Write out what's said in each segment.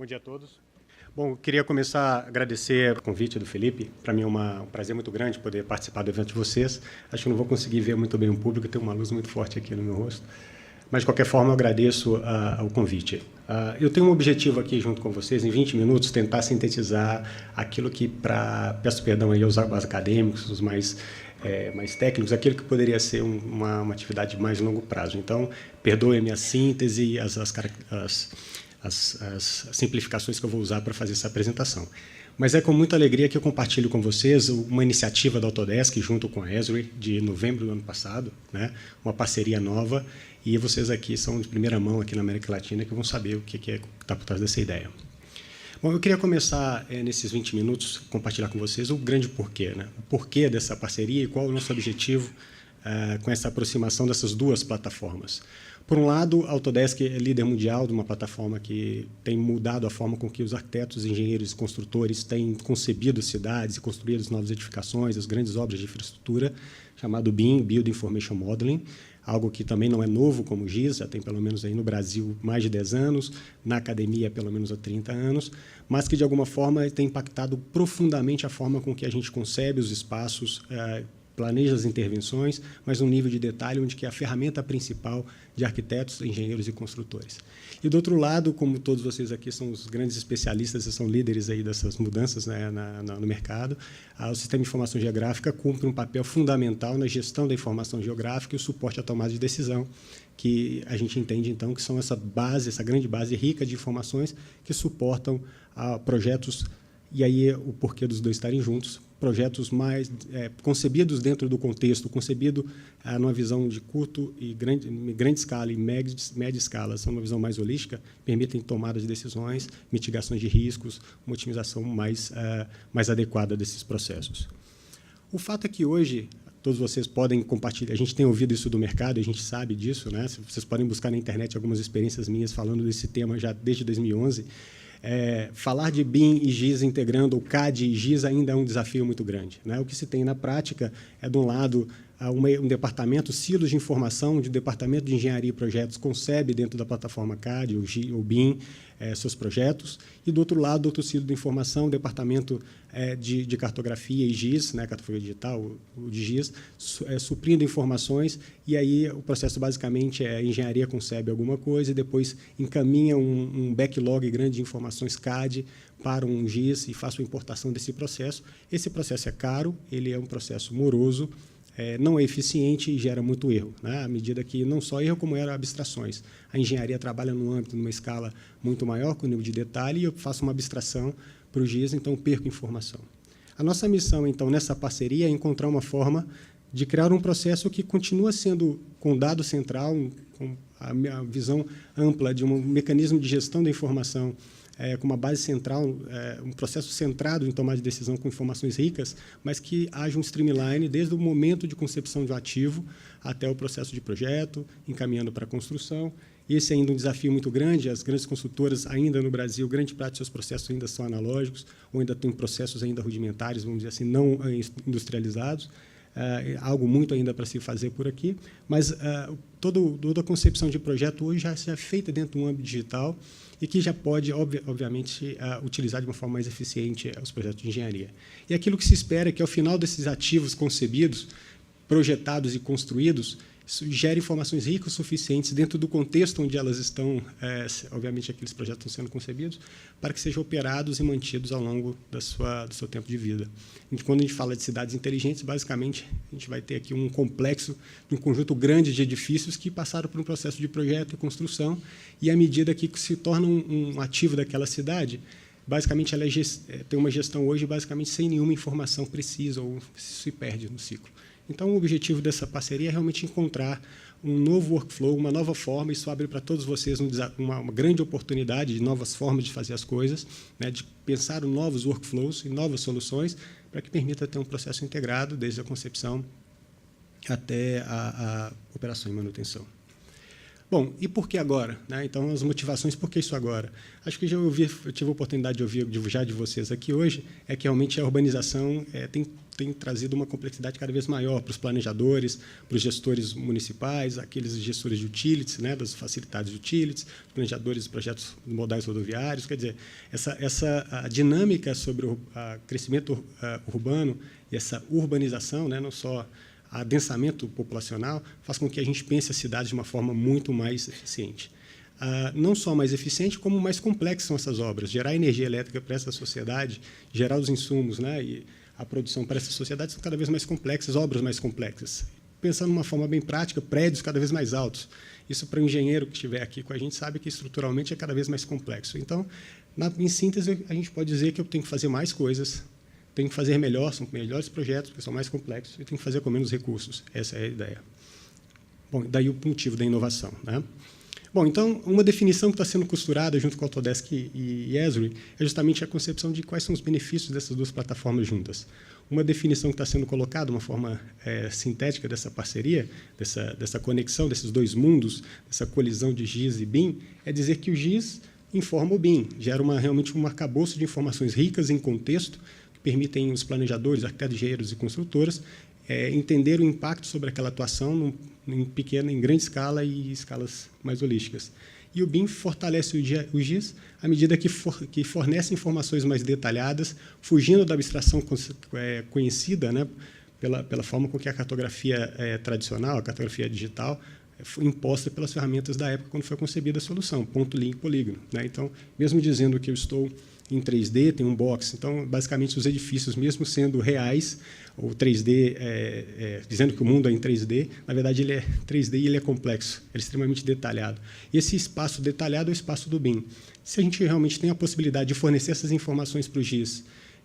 Bom dia a todos. Bom, eu queria começar a agradecer o convite do Felipe. Para mim é um prazer muito grande poder participar do evento de vocês. Acho que não vou conseguir ver muito bem o público, tem uma luz muito forte aqui no meu rosto. Mas, de qualquer forma, eu agradeço o convite. Eu tenho um objetivo aqui, junto com vocês, em 20 minutos, tentar sintetizar aquilo que, peço perdão aí aos acadêmicos, os mais técnicos, aquilo que poderia ser uma atividade de mais longo prazo. Então, perdoe-me a síntese, as simplificações que eu vou usar para fazer essa apresentação. Mas é com muita alegria que eu compartilho com vocês uma iniciativa da Autodesk, junto com a Esri, de novembro do ano passado, né? Uma parceria nova, e vocês aqui são de primeira mão aqui na América Latina que vão saber o que está por trás dessa ideia. Bom, eu queria começar, nesses 20 minutos, compartilhar com vocês o grande porquê, né? O porquê dessa parceria e qual é o nosso objetivo com essa aproximação dessas duas plataformas. Por um lado, a Autodesk é líder mundial de uma plataforma que tem mudado a forma com que os arquitetos, engenheiros e construtores têm concebido cidades e construído as novas edificações, as grandes obras de infraestrutura, chamado BIM, Build Information Modeling, algo que também não é novo como o GIS, já tem pelo menos aí no Brasil mais de 10 anos, na academia pelo menos há 30 anos, mas que de alguma forma tem impactado profundamente a forma com que a gente concebe os espaços, planeja as intervenções, mas num nível de detalhe onde que é a ferramenta principal de arquitetos, engenheiros e construtores. E, do outro lado, como todos vocês aqui são os grandes especialistas e são líderes aí dessas mudanças, né, no mercado, o Sistema de Informação Geográfica cumpre um papel fundamental na gestão da informação geográfica e o suporte à tomada de decisão, que a gente entende, então, que são essa grande base rica de informações que suportam projetos, e aí o porquê dos dois estarem juntos, projetos mais concebidos dentro do contexto, concebido numa visão de curto e grande escala e média escala, são uma visão mais holística, permitem tomada de decisões, mitigações de riscos, uma otimização mais adequada desses processos. O fato é que hoje todos vocês podem compartilhar, a gente tem ouvido isso do mercado, a gente sabe disso, né? Vocês podem buscar na internet algumas experiências minhas falando desse tema já desde 2011. Falar de BIM e GIS integrando o CAD e GIS ainda é um desafio muito grande, né? O que se tem na prática é, de um lado, um departamento, silos de informação, onde o departamento de engenharia e projetos concebe dentro da plataforma CAD ou BIM seus projetos, e, do outro lado, outro silo de informação, o departamento de cartografia e GIS, né, cartografia digital, o de GIS, suprindo informações, e aí o processo basicamente a engenharia concebe alguma coisa e depois encaminha um backlog grande de informações CAD para um GIS e faz a importação desse processo. Esse processo é caro, ele é um processo moroso, não é eficiente e gera muito erro, né? À medida que não só erro, como eram abstrações. A engenharia trabalha num âmbito, numa escala muito maior, com o nível de detalhe, e eu faço uma abstração para o GIS, então perco informação. A nossa missão, então, nessa parceria é encontrar uma forma de criar um processo que continua sendo com dado central, com a visão ampla de um mecanismo de gestão da informação, com uma base central, um processo centrado em tomar de decisão com informações ricas, mas que haja um streamline desde o momento de concepção de um ativo até o processo de projeto, encaminhando para a construção. Esse é ainda um desafio muito grande. As grandes construtoras, ainda no Brasil, grande parte dos seus processos ainda são analógicos, ou ainda têm processos ainda rudimentares, vamos dizer assim, não industrializados. Algo muito ainda para se fazer por aqui, mas toda a concepção de projeto hoje já é feita dentro de um âmbito digital e que já pode, obviamente, utilizar de uma forma mais eficiente os projetos de engenharia. E aquilo que se espera é que, ao final desses ativos concebidos, projetados e construídos, isso gera informações ricas o suficientes dentro do contexto onde elas estão, obviamente, aqueles projetos estão sendo concebidos, para que sejam operados e mantidos ao longo do seu tempo de vida. E quando a gente fala de cidades inteligentes, basicamente, a gente vai ter aqui um complexo, um conjunto grande de edifícios que passaram por um processo de projeto e construção, e, à medida que se torna um ativo daquela cidade, basicamente, ela tem uma gestão hoje basicamente sem nenhuma informação precisa ou se perde no ciclo. Então, o objetivo dessa parceria é realmente encontrar um novo workflow, uma nova forma. Isso abre para todos vocês uma grande oportunidade de novas formas de fazer as coisas, né, de pensar novos workflows e novas soluções para que permita ter um processo integrado, desde a concepção até a operação e manutenção. Bom, e por que agora? Né? Então, as motivações, por que isso agora? Acho que eu tive a oportunidade de ouvir já de vocês aqui hoje, é que realmente a urbanização tem trazido uma complexidade cada vez maior para os planejadores, para os gestores municipais, aqueles gestores de utilities, né, das facilidades de utilities, planejadores de projetos modais rodoviários. Quer dizer, a dinâmica sobre o crescimento urbano e essa urbanização, né, não só adensamento populacional, faz com que a gente pense a cidade de uma forma muito mais eficiente. Não só mais eficiente, como mais complexas são essas obras. Gerar energia elétrica para essa sociedade, gerar os insumos, né, e a produção para essa sociedade são cada vez mais complexas, obras mais complexas. Pensando de uma forma bem prática, prédios cada vez mais altos. Isso, para o engenheiro que estiver aqui com a gente, sabe que estruturalmente é cada vez mais complexo. Então, em síntese, a gente pode dizer que eu tenho que fazer mais coisas, tenho que fazer melhor, são melhores projetos, porque são mais complexos, e tenho que fazer com menos recursos. Essa é a ideia. Bom, daí o motivo da inovação, né? Bom, então, uma definição que está sendo costurada junto com a Autodesk e Esri é justamente a concepção de quais são os benefícios dessas duas plataformas juntas. Uma definição que está sendo colocada, uma forma sintética dessa parceria, dessa conexão desses dois mundos, dessa colisão de GIS e BIM, é dizer que o GIS informa o BIM, gera realmente um arcabouço de informações ricas em contexto, que permitem os planejadores, arquitetos, engenheiros e construtoras entender o impacto sobre aquela atuação em grande escala e escalas mais holísticas. E o BIM fortalece o GIS à medida que fornece informações mais detalhadas, fugindo da abstração conhecida, né, pela forma com que a cartografia tradicional, a cartografia digital, foi imposta pelas ferramentas da época quando foi concebida a solução, ponto, linha, polígono. Né? Então, mesmo dizendo que eu estou em 3D, tem um box. Então, basicamente, os edifícios, mesmo sendo reais, ou 3D, dizendo que o mundo é em 3D, na verdade, ele é 3D e ele é complexo, ele é extremamente detalhado. E esse espaço detalhado é o espaço do BIM. Se a gente realmente tem a possibilidade de fornecer essas informações para o GIS,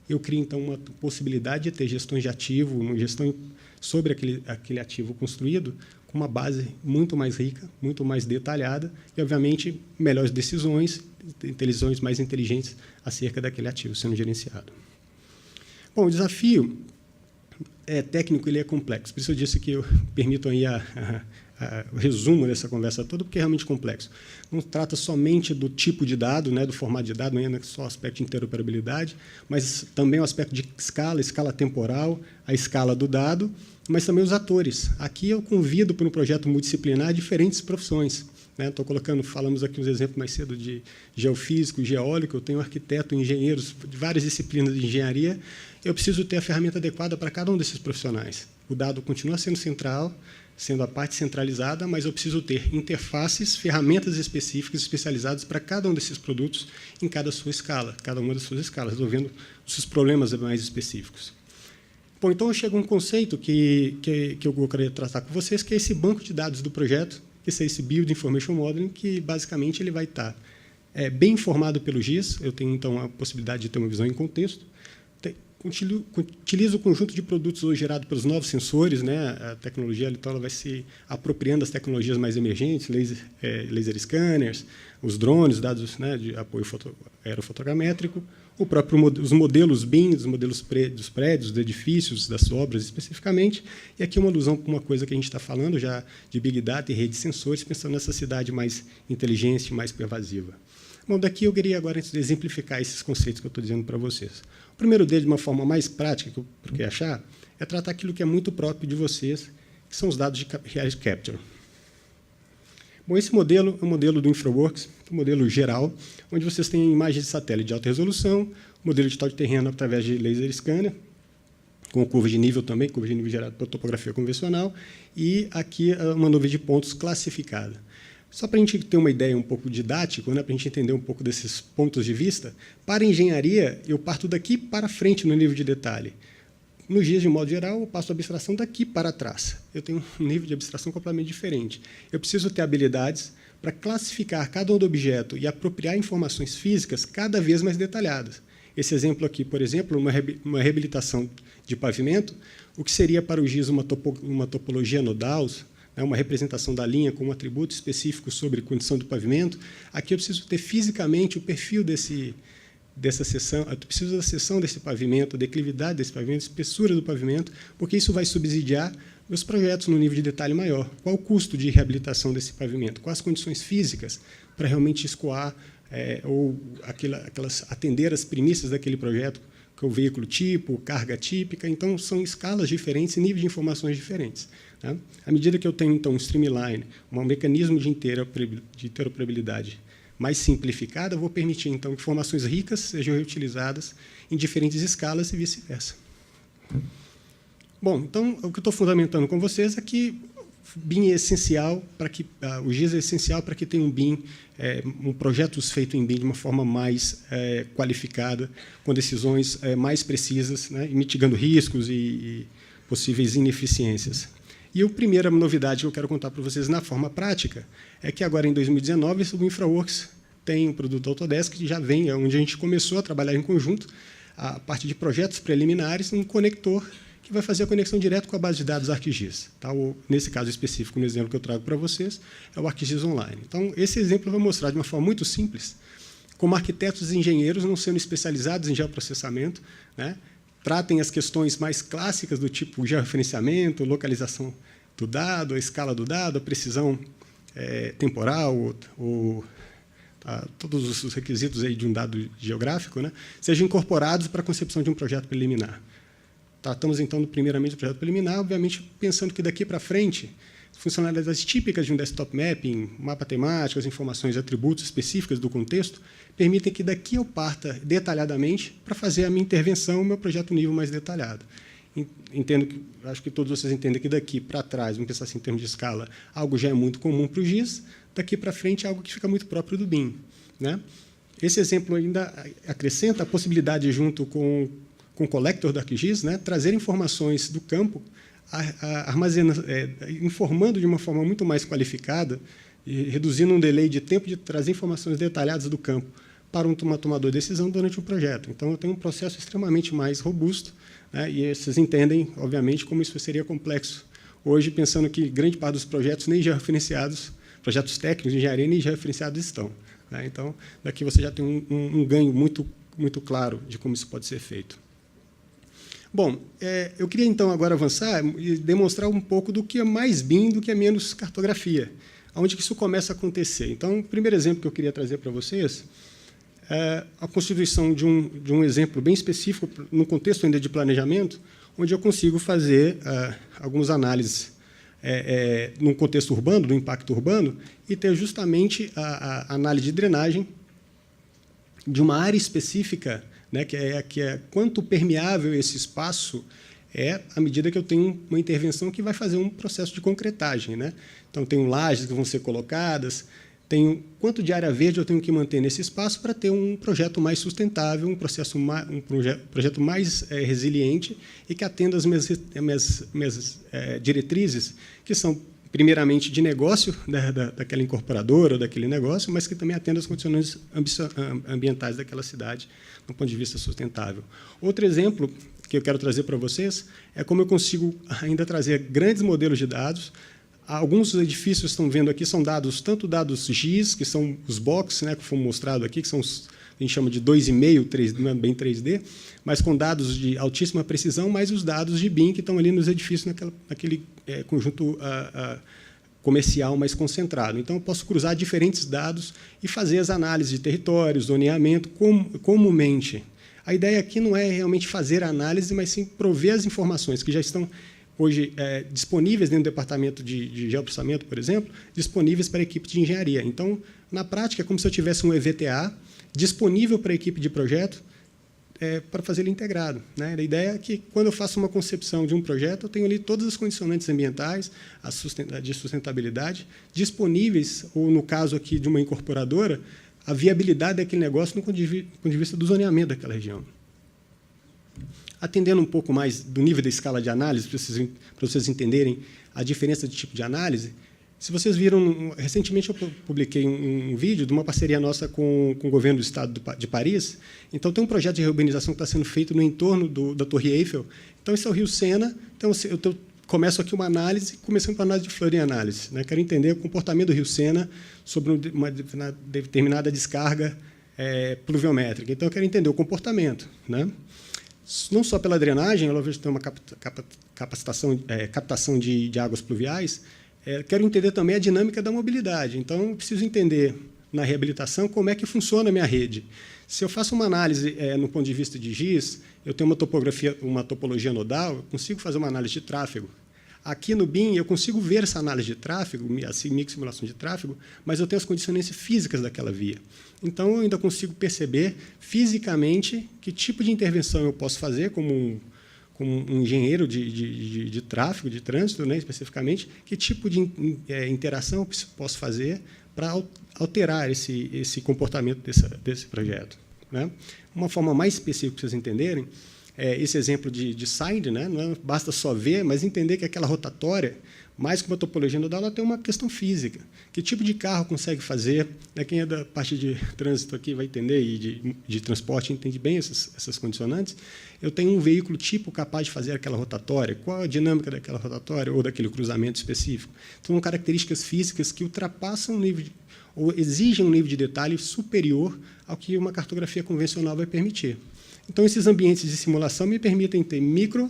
eu crio, então, uma possibilidade de ter gestões de ativo, uma gestão sobre aquele ativo construído, com uma base muito mais rica, muito mais detalhada e, obviamente, melhores decisões mais inteligentes acerca daquele ativo sendo gerenciado. Bom, o desafio técnico ele é complexo, por isso eu disse que eu permito aí o resumo dessa conversa toda, porque é realmente complexo. Não trata somente do tipo de dado, né, do formato de dado, não é só o aspecto de interoperabilidade, mas também o aspecto de escala temporal, a escala do dado, mas também os atores. Aqui eu convido para um projeto multidisciplinar diferentes profissões. Estou falamos aqui uns exemplos mais cedo de geofísico, geólico, eu tenho arquiteto, engenheiros de várias disciplinas de engenharia, eu preciso ter a ferramenta adequada para cada um desses profissionais. O dado continua sendo central, sendo a parte centralizada, mas eu preciso ter interfaces, ferramentas específicas, especializadas para cada um desses produtos em cada uma das suas escalas, resolvendo os seus problemas mais específicos. Bom, então chega um conceito que eu gostaria de tratar com vocês, que é esse banco de dados do projeto, que é esse Build Information Modeling, que basicamente ele vai estar bem informado pelo GIS, eu tenho então a possibilidade de ter uma visão em contexto, utiliza o conjunto de produtos hoje gerado pelos novos sensores, né? A tecnologia então, ela vai se apropriando das tecnologias mais emergentes, laser scanners, os drones, dados, né, de apoio aerofotogramétrico, os modelos BIM, os modelos dos prédios, dos edifícios, das obras especificamente, e aqui uma alusão para uma coisa que a gente está falando já de Big Data e rede de sensores, pensando nessa cidade mais inteligente, mais pervasiva. Bom, daqui eu queria agora exemplificar esses conceitos que eu estou dizendo para vocês. O primeiro deles, de uma forma mais prática, que eu procurei achar, é tratar aquilo que é muito próprio de vocês, que são os dados de Reality Capture. Bom, esse modelo é o modelo do InfraWorks, um modelo geral, onde vocês têm imagens de satélite de alta resolução, modelo digital de terreno através de laser scanner, com curva de nível também, curva de nível gerada por topografia convencional, e aqui uma nuvem de pontos classificada. Só para a gente ter uma ideia um pouco didática, né, para a gente entender um pouco desses pontos de vista, para a engenharia, eu parto daqui para frente no nível de detalhe. No GIS, de modo geral, eu passo a abstração daqui para trás. Eu tenho um nível de abstração completamente diferente. Eu preciso ter habilidades para classificar cada um do objeto e apropriar informações físicas cada vez mais detalhadas. Esse exemplo aqui, por exemplo, uma reabilitação de pavimento, o que seria para o GIS uma topologia nodal, uma representação da linha com um atributo específico sobre condição do pavimento. Aqui eu preciso ter fisicamente o perfil dessa seção, eu preciso da seção desse pavimento, a declividade desse pavimento, a espessura do pavimento, porque isso vai subsidiar Os projetos no nível de detalhe maior. Qual o custo de reabilitação desse pavimento? Quais as condições físicas para realmente escoar ou atender as premissas daquele projeto, que é o veículo tipo, carga típica. Então, são escalas diferentes e níveis de informações diferentes. Tá? À medida que eu tenho, então, um streamline, um mecanismo de interoperabilidade mais simplificado, eu vou permitir, então, que informações ricas sejam reutilizadas em diferentes escalas e vice-versa. Bom, então, o que eu estou fundamentando com vocês é que BIM é essencial para que o GIS é essencial para que tenha um BIM, projetos feitos em BIM de uma forma mais qualificada, com decisões mais precisas, né, mitigando riscos e possíveis ineficiências. E a primeira novidade que eu quero contar para vocês na forma prática é que agora, em 2019, o InfraWorks tem um produto Autodesk que já vem, onde a gente começou a trabalhar em conjunto, a parte de projetos preliminares, um conector que vai fazer a conexão direto com a base de dados ArcGIS. Tá? Nesse caso específico, no exemplo que eu trago para vocês, é o ArcGIS Online. Então, esse exemplo vai mostrar de uma forma muito simples como arquitetos e engenheiros, não sendo especializados em geoprocessamento, né, tratem as questões mais clássicas do tipo georreferenciamento, localização do dado, a escala do dado, a precisão temporal, todos os requisitos aí de um dado geográfico, né, sejam incorporados para a concepção de um projeto preliminar. Tratamos, então, primeiramente do projeto preliminar, obviamente pensando que daqui para frente, funcionalidades típicas de um desktop mapping, mapa temático, as informações, atributos específicas do contexto, permitem que daqui eu parta detalhadamente para fazer a minha intervenção, o meu projeto nível mais detalhado. Acho que todos vocês entendem que daqui para trás, vamos pensar assim em termos de escala, algo já é muito comum para o GIS, daqui para frente é algo que fica muito próprio do BIM. Né? Esse exemplo ainda acrescenta a possibilidade, junto com o collector do ArcGIS, né, trazer informações do campo, informando de uma forma muito mais qualificada e reduzindo um delay de tempo de trazer informações detalhadas do campo para um tomador de decisão durante um projeto. Então, eu tenho um processo extremamente mais robusto, né, e vocês entendem, obviamente, como isso seria complexo hoje, pensando que grande parte dos projetos nem georreferenciados, projetos técnicos de engenharia nem georreferenciados estão. Né? Então, daqui você já tem um ganho muito, muito claro de como isso pode ser feito. Bom, eu queria, então, agora avançar e demonstrar um pouco do que é mais BIM, do que é menos cartografia, onde que isso começa a acontecer. Então, o primeiro exemplo que eu queria trazer para vocês é a constituição de um exemplo bem específico, no contexto ainda de planejamento, onde eu consigo fazer algumas análises num contexto urbano, do impacto urbano, e ter justamente a análise de drenagem de uma área específica, né, que é quanto permeável esse espaço é à medida que eu tenho uma intervenção que vai fazer um processo de concretagem. Né? Então, tenho lajes que vão ser colocadas, tenho quanto de área verde eu tenho que manter nesse espaço para ter um projeto mais sustentável, um projeto mais resiliente e que atenda às minhas diretrizes, que são, primeiramente, de negócio daquela incorporadora ou daquele negócio, mas que também atenda às condições ambientais daquela cidade, do ponto de vista sustentável. Outro exemplo que eu quero trazer para vocês é como eu consigo ainda trazer grandes modelos de dados. Alguns dos edifícios que estão vendo aqui são dados, tanto dados GIS, que são os boxes, né, que foram mostrados aqui, que são os a gente chama de 2,5, 3D, não é bem 3D, mas com dados de altíssima precisão, mais os dados de BIM que estão ali nos edifícios, naquele conjunto comercial mais concentrado. Então, eu posso cruzar diferentes dados e fazer as análises de território, zoneamento, comumente. A ideia aqui não é realmente fazer a análise, mas sim prover as informações que já estão hoje disponíveis dentro do departamento de geoprocessamento, por exemplo, disponíveis para a equipe de engenharia. Então, na prática, é como se eu tivesse um EVTA disponível para a equipe de projeto para fazer ele integrado. Né? A ideia é que, quando eu faço uma concepção de um projeto, eu tenho ali todas as condicionantes ambientais, de sustentabilidade, disponíveis, ou, no caso aqui de uma incorporadora, a viabilidade daquele negócio no ponto de vista do zoneamento daquela região. Atendendo um pouco mais do nível da escala de análise, para vocês entenderem a diferença de tipo de análise, se vocês viram, recentemente eu publiquei um vídeo de uma parceria nossa com o governo do estado de Paris. Então, tem um projeto de reurbanização que está sendo feito no entorno da Torre Eiffel. Então, esse é o Rio Sena. Então, eu começo aqui uma análise, começando com a análise de flooding análise. Né? Quero entender o comportamento do Rio Sena sobre uma determinada descarga pluviométrica. Então, eu quero entender o comportamento. Né? não só pela drenagem, ela tem uma captação de águas pluviais, quero entender também a dinâmica da mobilidade. Então, eu preciso entender, na reabilitação, como é que funciona a minha rede. Se eu faço uma análise no ponto de vista de GIS, eu tenho uma topologia nodal, eu consigo fazer uma análise de tráfego. Aqui no BIM, eu consigo ver essa análise de tráfego, a simulação de tráfego, mas eu tenho as condições físicas daquela via. Então, eu ainda consigo perceber fisicamente que tipo de intervenção eu posso fazer, como um engenheiro de tráfego, de trânsito, né, especificamente, que tipo de interação eu posso fazer para alterar esse comportamento desse projeto. Né? Uma forma mais específica para vocês entenderem, esse exemplo de side, né? Não basta só ver, mas entender que aquela rotatória, mais que uma topologia nodal, ela tem uma questão física. Que tipo de carro consegue fazer? Né? Quem é da parte de trânsito aqui vai entender, e de transporte entende bem essas condicionantes. Eu tenho um veículo tipo capaz de fazer aquela rotatória. Qual a dinâmica daquela rotatória ou daquele cruzamento específico? Então, são características físicas que ultrapassam o nível ou exigem um nível de detalhe superior ao que uma cartografia convencional vai permitir. Então, esses ambientes de simulação me permitem ter micro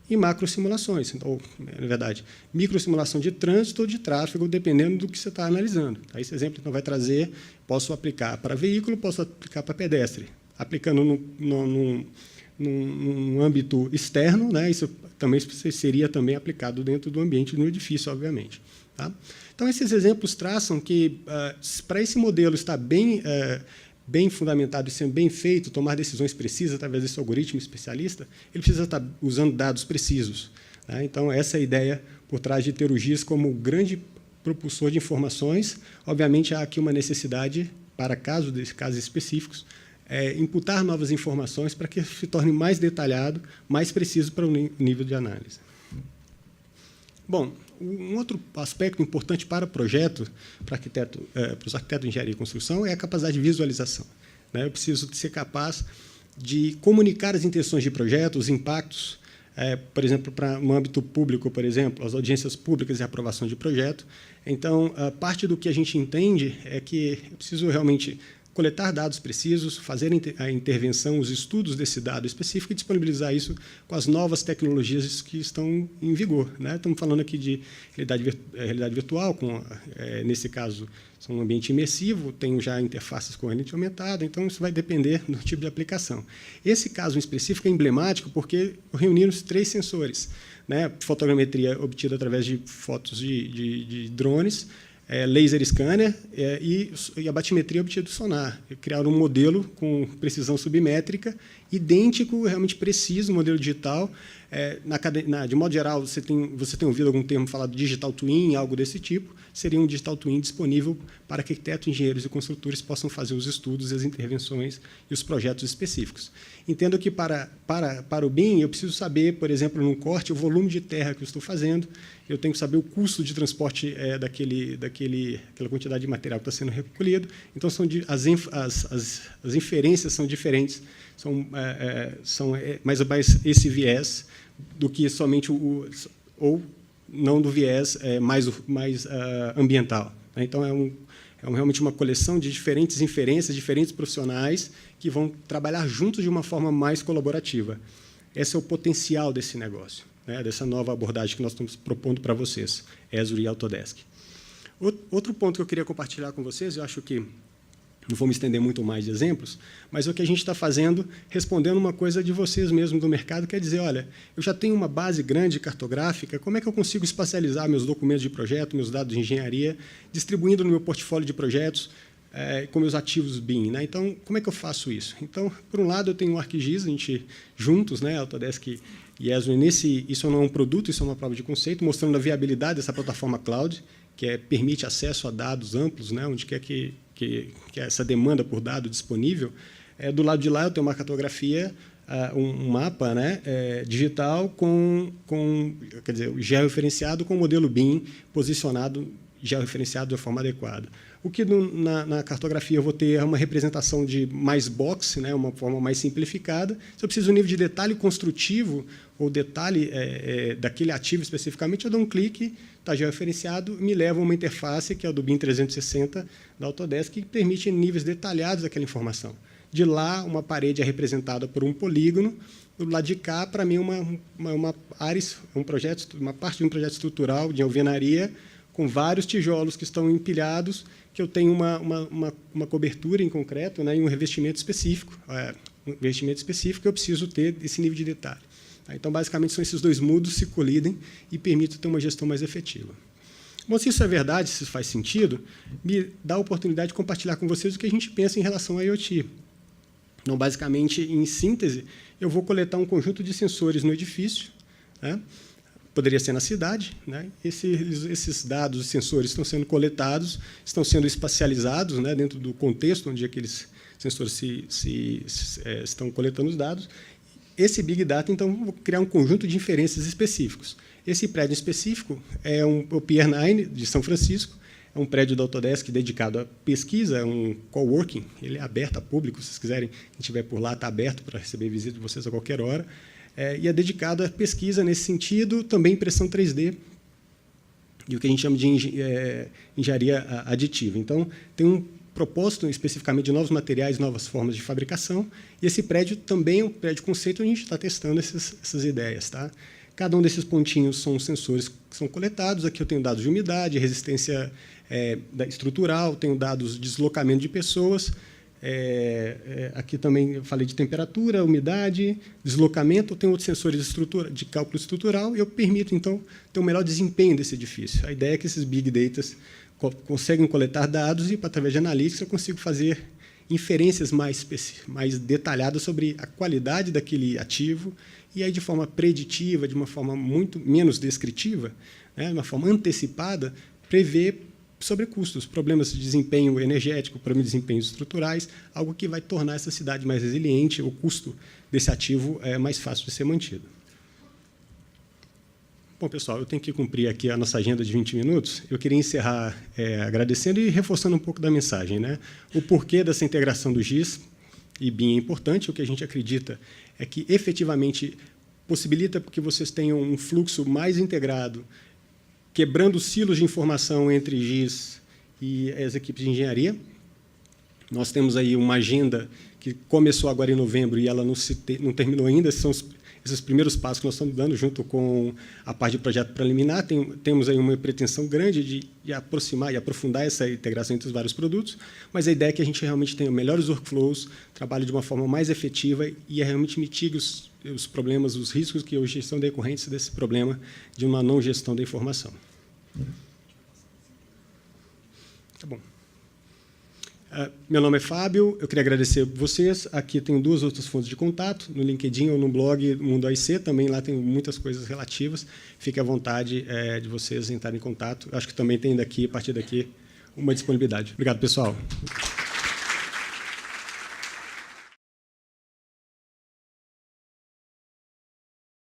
e macro simulações, ou, na verdade, micro simulação de trânsito ou de tráfego, dependendo do que você está analisando. Esse exemplo então, vai trazer, posso aplicar para veículo, posso aplicar para pedestre. Aplicando num âmbito externo, né, isso também seria também aplicado dentro do ambiente do edifício, obviamente. Tá? Então, esses exemplos traçam que, para esse modelo estar bem fundamentado e sendo bem feito, tomar decisões precisas através desse algoritmo especialista, ele precisa estar usando dados precisos. Né? Então, essa é a ideia por trás de ter o GIS como grande propulsor de informações. Obviamente, há aqui uma necessidade, para casos específicos, imputar novas informações para que se torne mais detalhado, mais preciso para o nível de análise. Bom, um outro aspecto importante para o projeto, para os arquitetos de engenharia e construção, é a capacidade de visualização. Né? Eu preciso ser capaz de comunicar as intenções de projeto, os impactos, por exemplo, no âmbito público, por exemplo, as audiências públicas e a aprovação de projeto. Então, parte do que a gente entende é que eu preciso realmente coletar dados precisos, fazer a intervenção, os estudos desse dado específico e disponibilizar isso com as novas tecnologias que estão em vigor. Né? Estamos falando aqui de realidade virtual, nesse caso, são um ambiente imersivo, tenho já interfaces com realidade aumentada, então isso vai depender do tipo de aplicação. Esse caso em específico é emblemático porque reuniram 3 sensores. Né? Fotogrametria obtida através de fotos de drones, laser scanner e a batimetria obtida do sonar. Criaram um modelo com precisão submétrica, idêntico, realmente preciso, modelo digital. De modo geral, você tem ouvido algum termo falado digital twin, algo desse tipo, seria um digital twin disponível para que arquitetos, engenheiros e construtores possam fazer os estudos, as intervenções e os projetos específicos. Entendo que, para o BIM, eu preciso saber, por exemplo, num corte, o volume de terra que eu estou fazendo, eu tenho que saber o custo de transporte daquela quantidade de material que está sendo recolhido. Então, as inferências são diferentes, são mais esse viés do que somente ou não do viés mais ambiental. Então, realmente uma coleção de diferentes inferências, diferentes profissionais que vão trabalhar juntos de uma forma mais colaborativa. Esse é o potencial desse negócio, né, dessa nova abordagem que nós estamos propondo para vocês, Esri e Autodesk. Outro ponto que eu queria compartilhar com vocês, eu acho que não vou me estender muito mais de exemplos, mas o que a gente está fazendo, respondendo uma coisa de vocês mesmos do mercado, quer dizer, olha, eu já tenho uma base grande cartográfica, como é que eu consigo espacializar meus documentos de projeto, meus dados de engenharia, distribuindo no meu portfólio de projetos, com meus ativos BIM. Né? Então, como é que eu faço isso? Então, por um lado, eu tenho um ArcGIS, a gente juntos, né, Autodesk e Esri, isso não é um produto, isso é uma prova de conceito, mostrando a viabilidade dessa plataforma cloud, que permite acesso a dados amplos, né, onde quer que essa demanda por dado disponível. Do lado de lá, eu tenho uma cartografia, um mapa, né, digital quer dizer, georreferenciado com o modelo BIM posicionado, georreferenciado de uma forma adequada. O que na cartografia eu vou ter uma representação de mais box, né, uma forma mais simplificada. Se eu preciso de um nível de detalhe construtivo ou detalhe daquele ativo especificamente, eu dou um clique, está georreferenciado, me leva a uma interface, que é o do BIM 360 da Autodesk, que permite níveis detalhados daquela informação. De lá, uma parede é representada por um polígono. Do lado de cá, para mim, uma parte de um projeto estrutural de alvenaria com vários tijolos que estão empilhados, que eu tenho uma cobertura em concreto, né, e um revestimento específico. Eu preciso ter esse nível de detalhe. Então, basicamente, são esses dois mundos se colidem e permitem ter uma gestão mais efetiva. Bom, se isso é verdade, se isso faz sentido, me dá a oportunidade de compartilhar com vocês o que a gente pensa em relação ao IoT. Então, basicamente, em síntese, eu vou coletar um conjunto de sensores no edifício, né? Poderia ser na cidade, né? Esses dados, os sensores estão sendo coletados, estão sendo espacializados, né, dentro do contexto onde aqueles sensores estão coletando os dados. Esse Big Data, então, vou criar um conjunto de inferências específicos. Esse prédio específico é o Pier 9, de São Francisco, é um prédio da Autodesk dedicado à pesquisa, é um coworking, ele é aberto a público, se vocês quiserem, quem estiver por lá está aberto para receber visita de vocês a qualquer hora, e é dedicado à pesquisa nesse sentido, também impressão 3D, e o que a gente chama de engenharia aditiva. Então, tem um propósito especificamente de novos materiais, novas formas de fabricação, e esse prédio também é um prédio conceito, onde a gente está testando essas ideias. Tá? Cada um desses pontinhos são sensores que são coletados. Aqui eu tenho dados de umidade, resistência estrutural, tenho dados de deslocamento de pessoas. Aqui também eu falei de temperatura, umidade, deslocamento. Eu tenho outros sensores de cálculo estrutural e eu permito, então, ter um melhor desempenho desse edifício. A ideia é que esses Big Data conseguem coletar dados e, através de analytics, eu consigo fazer inferências mais detalhadas sobre a qualidade daquele ativo e, aí, de forma preditiva, de uma forma muito menos descritiva, né, de uma forma antecipada, prever sobre custos, problemas de desempenho energético, problemas de desempenho estruturais, algo que vai tornar essa cidade mais resiliente, o custo desse ativo é mais fácil de ser mantido. Bom, pessoal, eu tenho que cumprir aqui a nossa agenda de 20 minutos. Eu queria encerrar agradecendo e reforçando um pouco da mensagem. Né? O porquê dessa integração do GIS e BIM é importante. O que a gente acredita é que, efetivamente, possibilita que vocês tenham um fluxo mais integrado, quebrando silos de informação entre GIS e as equipes de engenharia. Nós temos aí uma agenda que começou agora em novembro e ela não terminou ainda. Esses primeiros passos que nós estamos dando junto com a parte de projeto preliminar. Temos aí uma pretensão grande de aproximar e aprofundar essa integração entre os vários produtos, mas a ideia é que a gente realmente tenha melhores workflows, trabalhe de uma forma mais efetiva e realmente mitigue os problemas, os riscos que hoje são decorrentes desse problema de uma não gestão da informação. Tá bom. Meu nome é Fábio, eu queria agradecer a vocês. Aqui tenho 2 outras fontes de contato, no LinkedIn ou no blog Mundo AIC, também lá tem muitas coisas relativas. Fique à vontade de vocês entrarem em contato. Acho que também tem a partir daqui, uma disponibilidade. Obrigado, pessoal.